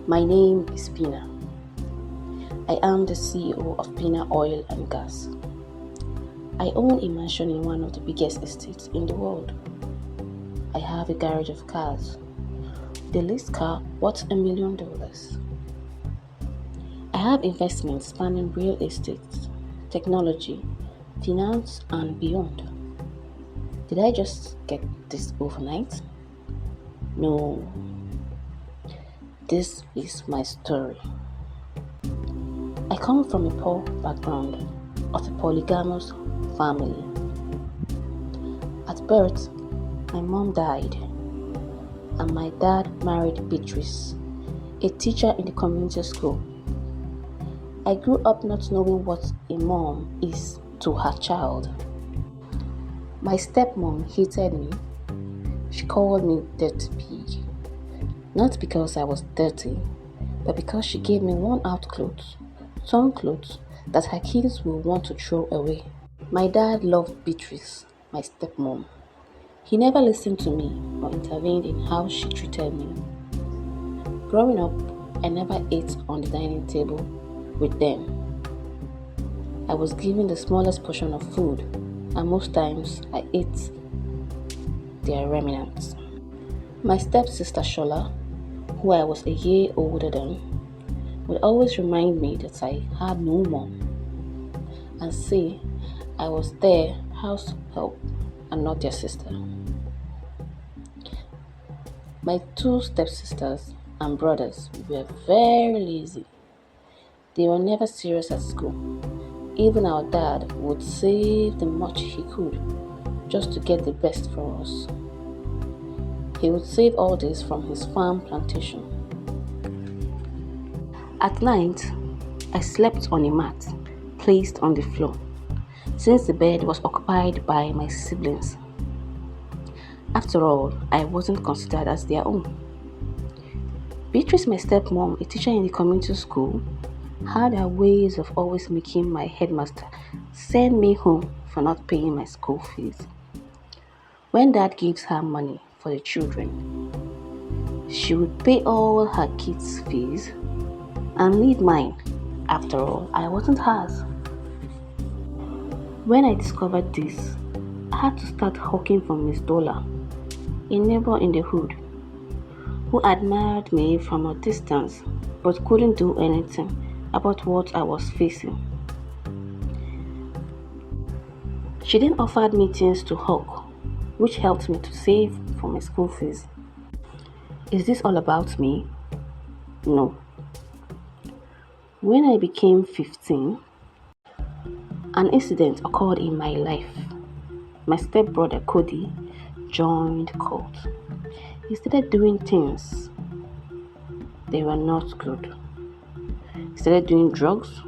My name is Pina. I am the CEO of Pina Oil and Gas. I own a mansion in one of the biggest estates in the world. I have a garage of cars. The leased car worth $1 million. I have investments spanning real estate, technology, finance, and beyond. Did I just get this overnight? No. This is my story. I come from a poor background of a polygamous family. At birth, my mom died, and my dad married Beatrice, a teacher in the community school. I grew up not knowing what a mom is to her child. My stepmom hated me. She called me dirty pig. Not because I was dirty, but because she gave me worn-out clothes, torn clothes that her kids will want to throw away. My dad loved Beatrice, my stepmom. He never listened to me or intervened in how she treated me. Growing up, I never ate on the dining table with them. I was given the smallest portion of food, and most times I ate their remnants. My stepsister Shola, who I was a year older than, would always remind me that I had no mom and say I was their house help and not their sister. My two stepsisters and brothers were very lazy. They were never serious at school. Even our dad would save the much he could just to get the best for us. He would save all this from his farm plantation. At night, I slept on a mat placed on the floor, since the bed was occupied by my siblings. After all, I wasn't considered as their own. Beatrice, my stepmom, a teacher in the community school, had her ways of always making my headmaster send me home for not paying my school fees. When dad gives her money for the children, she would pay all her kids' fees and leave mine. After all, I wasn't hers. When I discovered this, I had to start hawking from Miss Dola, a neighbor in the hood, who admired me from a distance but couldn't do anything about what I was facing. She then offered me things to hawk, which helped me to save for my school fees. Is this all about me? No. When I became 15, an incident occurred in my life. My stepbrother Cody joined cult. He started doing things. They were not good. He started doing drugs.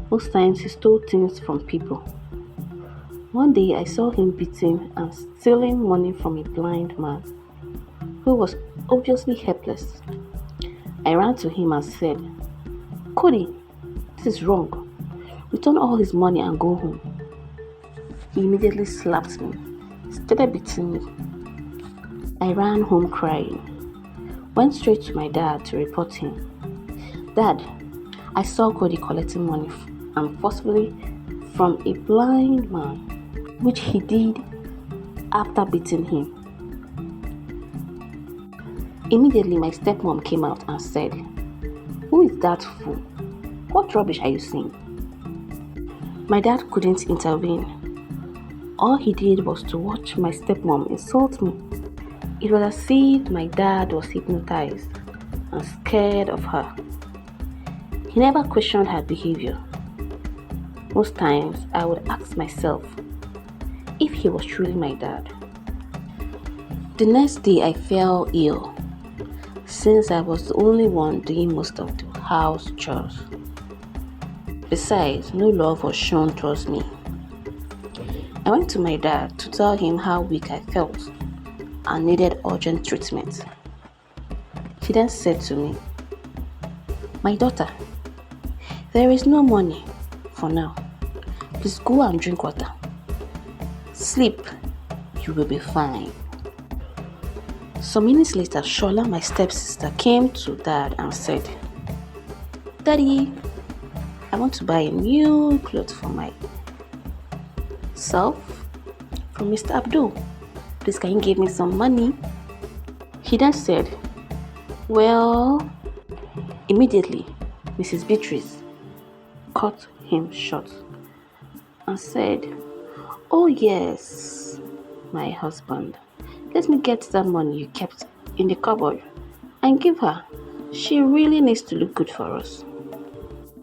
Most times he stole things from people. One day I saw him beating and stealing money from a blind man who was obviously helpless. I ran to him and said, "Cody, this is wrong. Return all his money and go home." He immediately slapped me, started beating me. I ran home crying, went straight to my dad to report him. "Dad, I saw Cody collecting money and forcefully from a blind man, which he did after beating him." Immediately my stepmom came out and said, "Who is that fool? What rubbish are you saying?" My dad couldn't intervene. All he did was to watch my stepmom insult me. It was as if my dad was hypnotized and scared of her. He never questioned her behavior. Most times I would ask myself if he was truly my dad. The next day I fell ill, since I was the only one doing most of the house chores. Besides, no love was shown towards me. I went to my dad to tell him how weak I felt and needed urgent treatment. He then said to me, "My daughter, there is no money for now. Please go and drink water. Sleep, you will be fine." Some minutes later, Shola, my stepsister, came to Dad and said, "Daddy, I want to buy a new clothes for myself from Mr. Abdul. Please, can you give me some money?" He then said, "Well," immediately, Mrs. Beatrice cut him short and said, "Oh yes, my husband, let me get that money you kept in the cupboard and give her. She really needs to look good for us."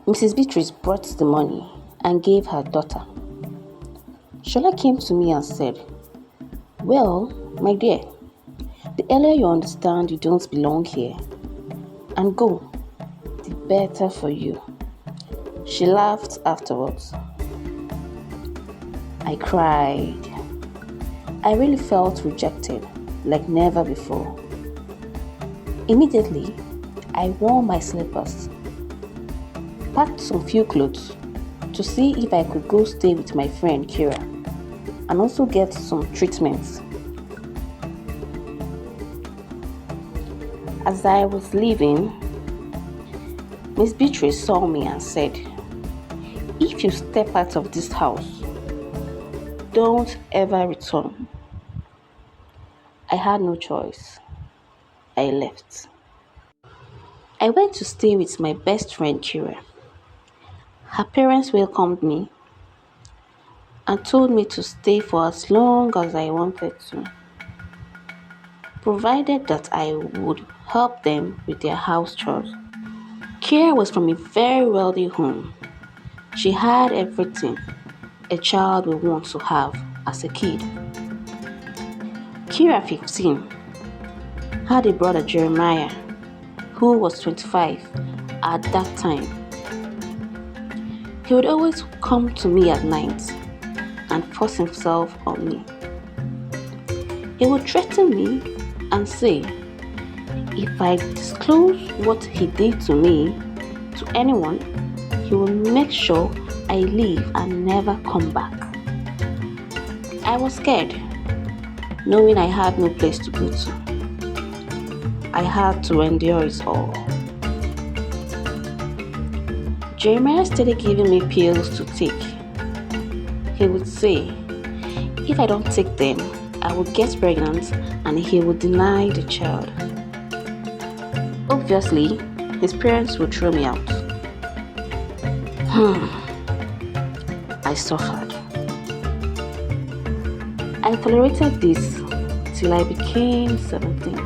Mrs. Beatrice brought the money and gave her daughter. Shola came to me and said, "Well, my dear, the earlier you understand you don't belong here and go, the better for you." She laughed afterwards. I cried. I really felt rejected like never before. Immediately, I wore my slippers, packed some few clothes to see if I could go stay with my friend Kira and also get some treatments. As I was leaving, Miss Beatrice saw me and said, "If you step out of this house, don't ever return." I had no choice. I left. I went to stay with my best friend Kira. Her parents welcomed me and told me to stay for as long as I wanted to, provided that I would help them with their house chores. Kira was from a very wealthy home. She had everything a child would want to have as a kid. Kira, 15, had a brother, Jeremiah, who was 25 at that time. He would always come to me at night and force himself on me. He would threaten me and say, if I disclose what he did to me to anyone, he will make sure I leave and never come back. I was scared, knowing I had no place to go to. I had to endure it all. Jeremiah started giving me pills to take. He would say, if I don't take them, I will get pregnant and he would deny the child. Obviously, his parents would throw me out. I suffered. I tolerated this till I became 17.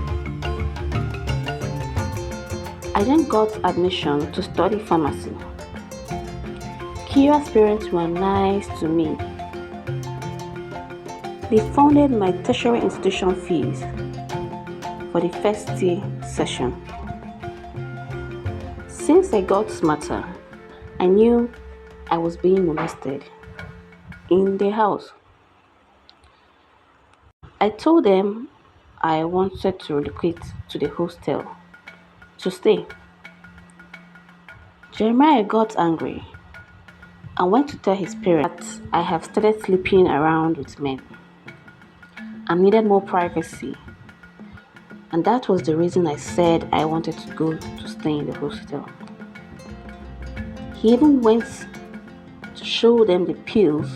I then got admission to study pharmacy. Kira's parents were nice to me. They funded my tertiary institution fees for the first year session. Since I got smarter, I knew I was being molested in the house. I told them I wanted to relocate to the hostel to stay. Jeremiah got angry and went to tell his parents that I have started sleeping around with men and needed more privacy. And that was the reason I said I wanted to go to stay in the hostel. He even went to show them the pills,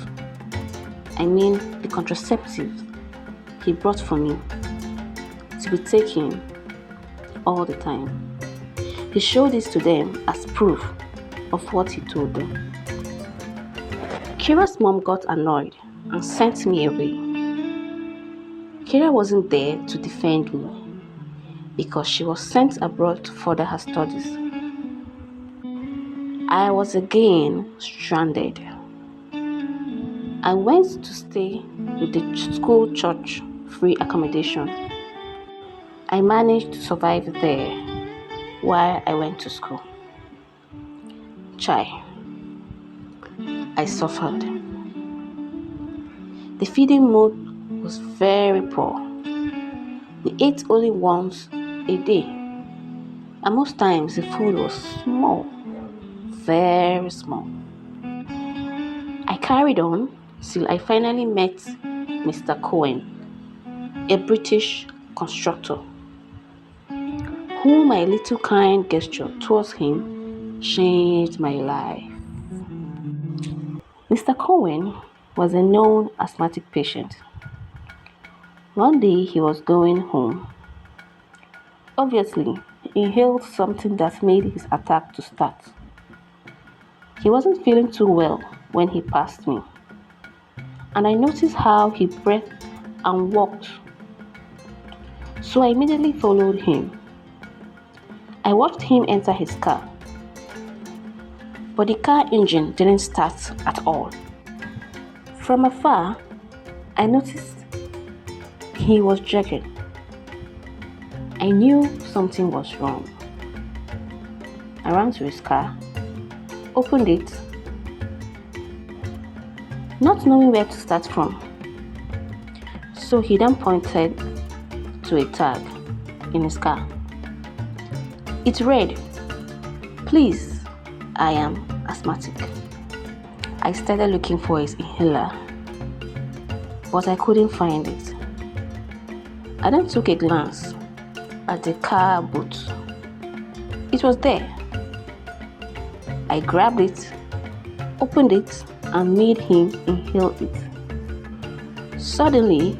the contraceptives he brought for me to be taken all the time. He showed this to them as proof of what he told them. Kira's mom got annoyed and sent me away. Kira wasn't there to defend me because she was sent abroad to further her studies. I was again stranded. I went to stay with the school church free accommodation. I managed to survive there while I went to school. I suffered. The feeding mode was very poor. We ate only once a day, and most times the food was small, very small. I carried on till I finally met Mr. Cohen, a British constructor, whom my little kind gesture towards him changed my life. Mr. Cohen was a known asthmatic patient. One day he was going home. Obviously, he inhaled something that made his attack to start. He wasn't feeling too well when he passed me, and I noticed how he breathed and walked. So I immediately followed him. I watched him enter his car, but the car engine didn't start at all. From afar, I noticed he was jerking. I knew something was wrong. I ran to his car, opened it, not knowing where to start from. So he then pointed to a tag in his car. It read, "Please, I am asthmatic." I started looking for his inhaler, but I couldn't find it. I then took a glance at the car boot. It was there. I grabbed it, opened it, and made him inhale it. Suddenly,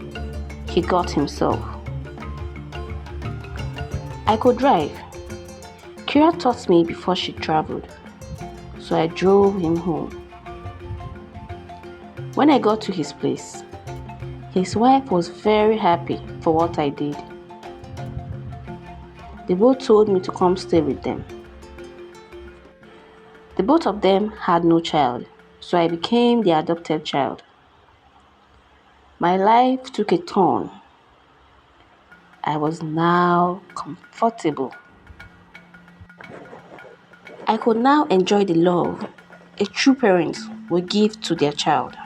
he got himself. I could drive. Kira taught me before she traveled, so I drove him home. When I got to his place, his wife was very happy for what I did. They both told me to come stay with them. The both of them had no child, so I became the adopted child. My life took a turn. I was now comfortable. I could now enjoy the love a true parent would give to their child.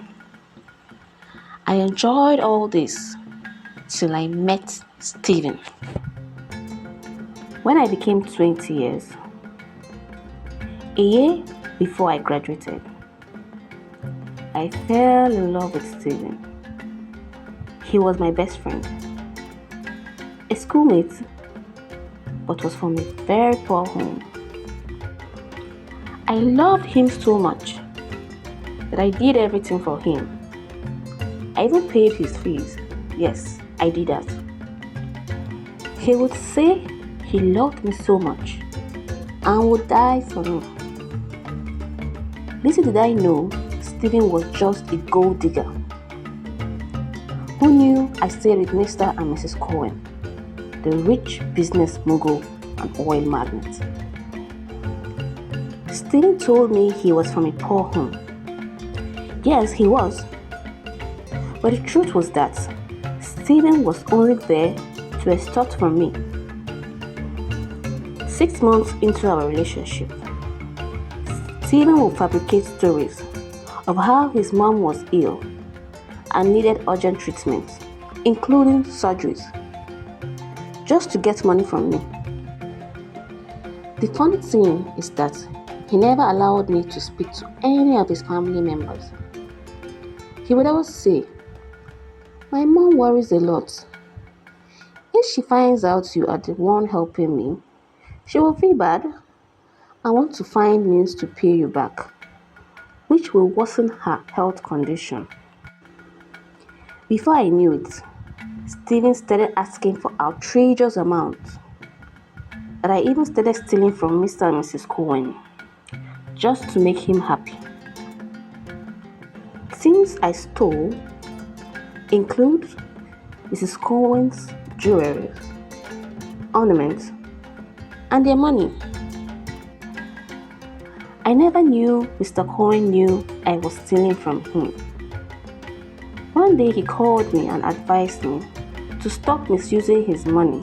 I enjoyed all this till I met Stephen. When I became 20 years, a year before I graduated, I fell in love with Stephen. He was my best friend, a schoolmate, but was from a very poor home. I loved him so much that I did everything for him. I even paid his fees. Yes, I did that. He would say he loved me so much and would die for me. Little did I know Stephen was just a gold digger. Who knew I stayed with Mr. and Mrs. Cohen, the rich business mogul and oil magnate? Stephen told me he was from a poor home. Yes, he was. But the truth was that Stephen was only there to extort from me. 6 months into our relationship, Stephen would fabricate stories of how his mom was ill and needed urgent treatment, including surgeries, just to get money from me. The funny thing is that he never allowed me to speak to any of his family members. He would always say, "My mom worries a lot. If she finds out you are the one helping me, she will feel bad and want to find means to pay you back, which will worsen her health condition." Before I knew it, Stephen started asking for outrageous amounts that I even started stealing from Mr. and Mrs. Cohen just to make him happy. Things I stole include Mrs. Cohen's jewelry, ornaments, and their money. I never knew Mr. Cohen knew I was stealing from him. One day he called me and advised me to stop misusing his money.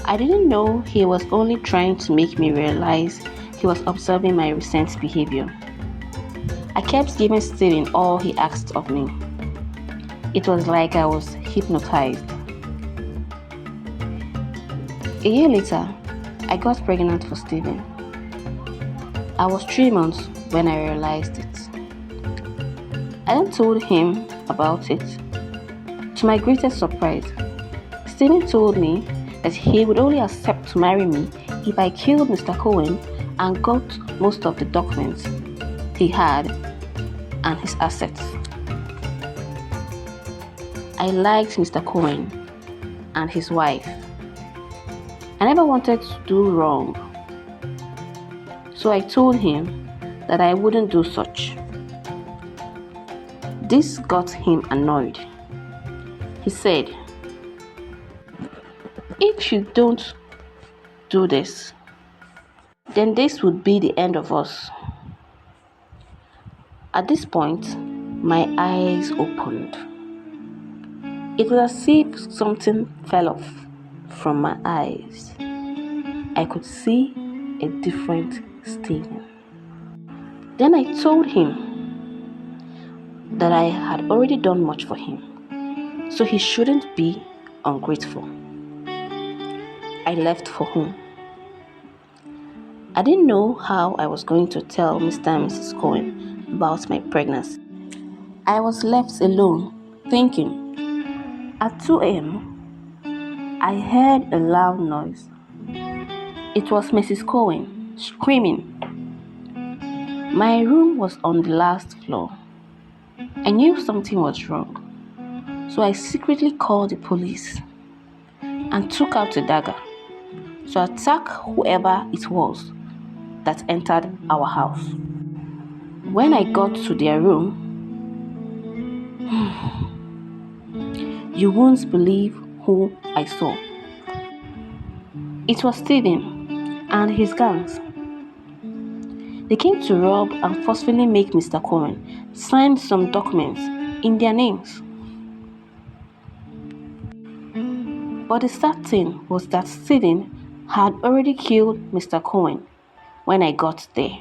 I didn't know he was only trying to make me realize he was observing my recent behavior. I kept giving Stephen all he asked of me. It was like I was hypnotized. A year later, I got pregnant for Stephen. I was 3 months when I realized it. I then told him about it. To my greatest surprise, Stephen told me that he would only accept to marry me if I killed Mr. Cohen and got most of the documents he had and his assets. I liked Mr. Cohen and his wife. I never wanted to do wrong, so I told him that I wouldn't do such. This got him annoyed. He said, "If you don't do this, then this would be the end of us." At this point, my eyes opened. It was as if something fell off from my eyes. I could see a different Stephen. Then I told him that I had already done much for him, so he shouldn't be ungrateful. I left for home. I didn't know how I was going to tell Mr. and Mrs. Cohen about my pregnancy. I was left alone, thinking. At 2 a.m., I heard a loud noise. It was Mrs. Cohen screaming. My room was on the last floor. I knew something was wrong, so I secretly called the police and took out a dagger to attack whoever it was that entered our house. When I got to their room, you won't believe who I saw. It was Stephen and his gangs. They came to rob and forcefully make Mr. Cohen sign some documents in their names. But the sad thing was that Stephen had already killed Mr. Cohen when I got there.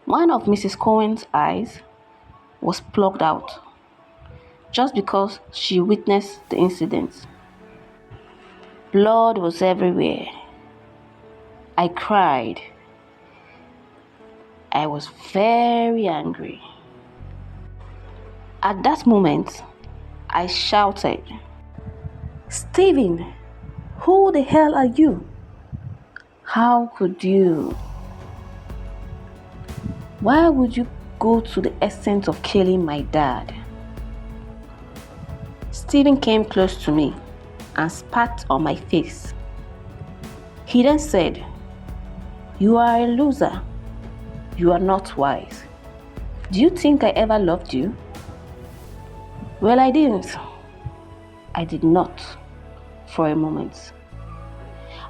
One of Mrs. Cohen's eyes was plucked out just because she witnessed the incident. Blood was everywhere. I cried. I was very angry. At that moment, I shouted, "Stephen, who the hell are you? How could you? Why would you go to the extent of killing my dad?" Stephen came close to me and spat on my face. He then said, "You are a loser. You are not wise. Do you think I ever loved you?" Well, I didn't. I did not for a moment.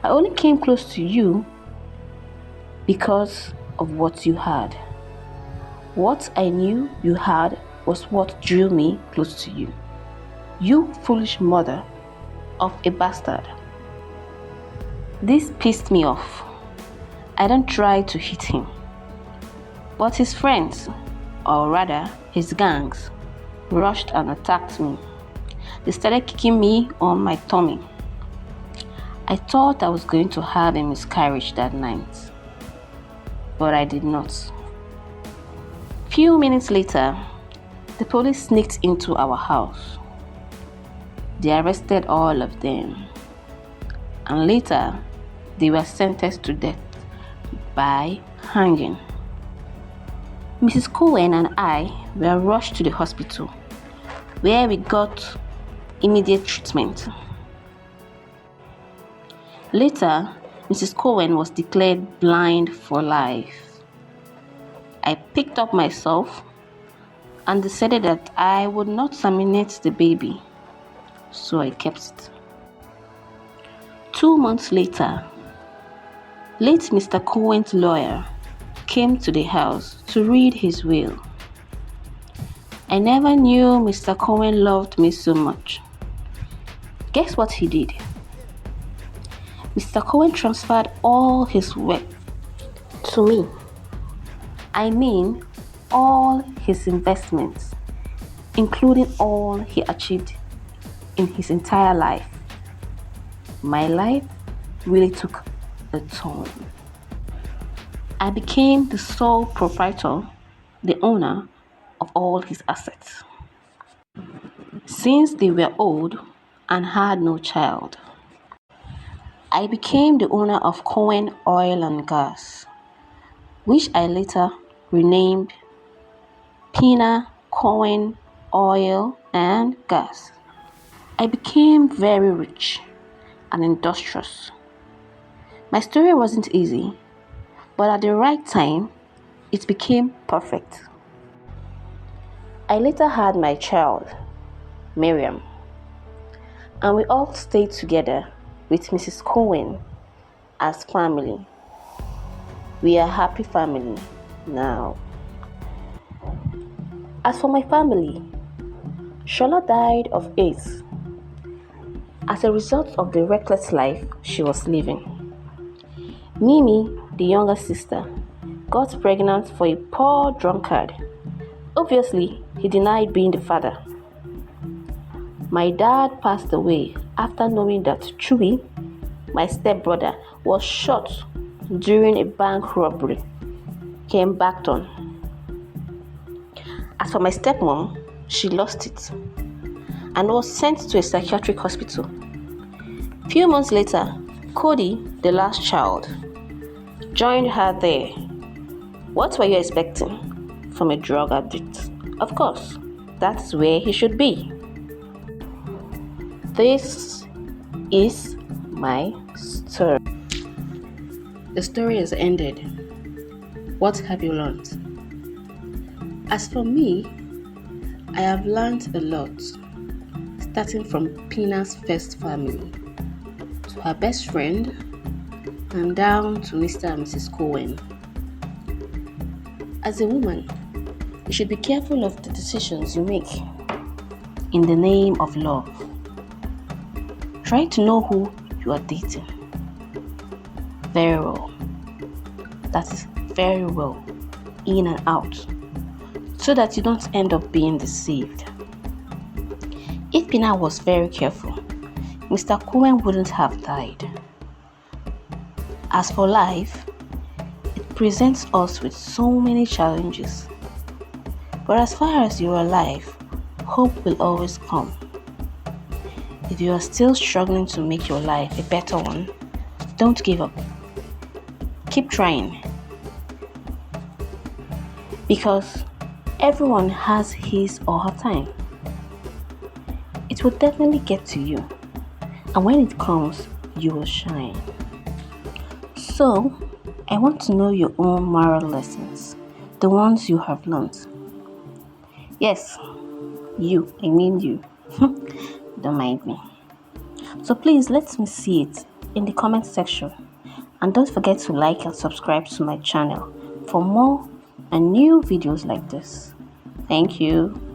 I only came close to you because of what you had. What I knew you had was what drew me close to you. You foolish mother of a bastard. This pissed me off. I then tried to hit him, but his friends, or rather his gangs, rushed and attacked me. They started kicking me on my tummy. I thought I was going to have a miscarriage that night, but I did not. Few minutes later, the police sneaked into our house. They arrested all of them, and later they were sentenced to death by hanging. Mrs. Cohen and I were rushed to the hospital, where we got immediate treatment. Later, Mrs. Cohen was declared blind for life. I picked up myself and decided that I would not terminate the baby, so I kept it. 2 months later, late Mr. Cohen's lawyer came to the house to read his will. I never knew Mr. Cohen loved me so much. Guess what he did? Mr. Cohen transferred all his wealth to me. I mean, all his investments, including all he achieved in his entire life. My life really took a turn. I became the sole proprietor, the owner of all his assets. Since they were old and had no child. I became the owner of Cohen Oil and Gas, which I later renamed Pina Cohen Oil and Gas. I became very rich and industrious. My story wasn't easy, but at the right time, it became perfect. I later had my child, Miriam, and we all stayed together with Mrs. Cohen as family. We are a happy family now. As for my family, Shola died of AIDS as a result of the reckless life she was living. Mimi, the younger sister, got pregnant for a poor drunkard. Obviously, he denied being the father. My dad passed away after knowing that Chewy, my stepbrother, was shot during a bank robbery he embarked on. As for my stepmom, she lost it and was sent to a psychiatric hospital. Few months later, Cody, the last child, joined her there. What were you expecting from a drug addict? Of course, that's where he should be. This is my story. The story has ended. What have you learned? As for me, I have learned a lot, starting from Pina's first family, to her best friend, and down to Mr. and Mrs. Cohen. As a woman, you should be careful of the decisions you make in the name of love. Try to know who you are dating very well. That is very well, in and out, so that you don't end up being deceived. If Pina was very careful, Mr. Cohen wouldn't have died. As for life, it presents us with so many challenges. But as far as you're alive, hope will always come. If you are still struggling to make your life a better one, don't give up. Keep trying. Because everyone has his or her time. It will definitely get to you. And when it comes, you will shine. So, I want to know your own moral lessons. The ones you have learned. Yes, you. I mean you. Don't mind me. So please let me see it in the comment section. And don't forget to like and subscribe to my channel for more and new videos like this. Thank you.